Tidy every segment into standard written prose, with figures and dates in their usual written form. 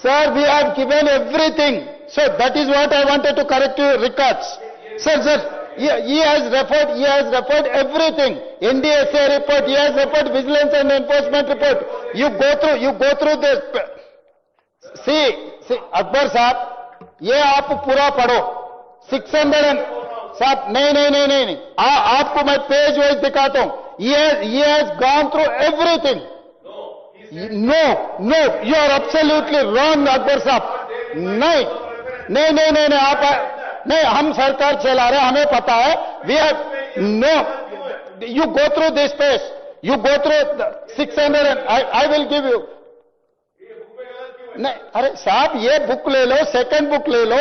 Sir, we have given everything. So that is what I wanted to correct your records. Sir, he has referred everything. NDSA report, he has referred vigilance and enforcement report. You go through this. See, Akbar साहब, ये आप पूरा पढ़ो. 600 साहब, नहीं. आपको मैं page wise दिखाता हूं. He has gone through everything. No, you are absolutely wrong, Akbar साहब. नहीं, आप नहीं, हम सरकार चला रहे, हमें पता है. We have no. You go through this page. You go through 600 and I will give you. नहीं, अरे साहब ये बुक ले लो, सेकंड बुक ले लो.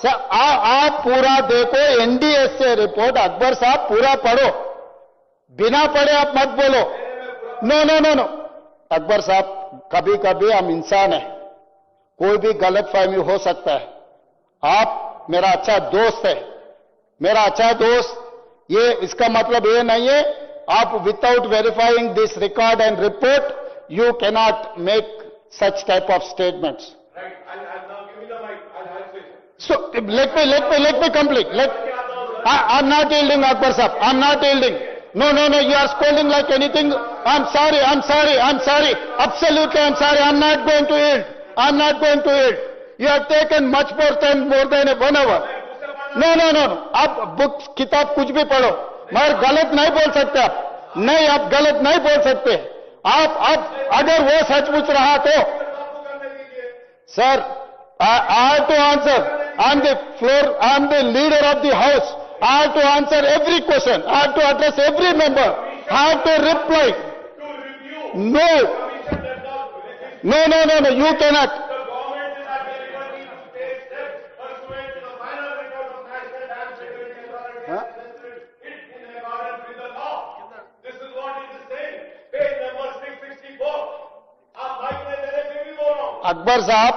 सर आप पूरा देखो, एनडीएसए रिपोर्ट. अकबर साहब पूरा पढ़ो, बिना पढ़े आप मत बोलो. नो. अकबर साहब, कभी कभी हम इंसान हैं, कोई भी गलत फहमी हो सकता है. आप मेरा अच्छा दोस्त है, मेरा अच्छा दोस्त. ये इसका मतलब ये नहीं है आप without verifying this record and report you cannot make such type of statements. Right. I'll now give me the mic. I'll say. So let me complete. I'm not yielding, Akbar sahab. I'm not yielding. No. You are scolding like anything. I'm sorry. Absolutely, I'm sorry. I'm not going to yield. You have taken much more than 1 hour. No. आप book किताब कुछ भी पढ़ो, मगर गलत नहीं बोल सकते आप. नहीं, आप गलत नहीं बोल सकते. आप अगर वो सचमुच रहा तो sir, I have to answer. I'm the floor. I'm the leader of the house. I have to answer every question. I have to address every member. I have to reply. No. You cannot. Akbar साहब,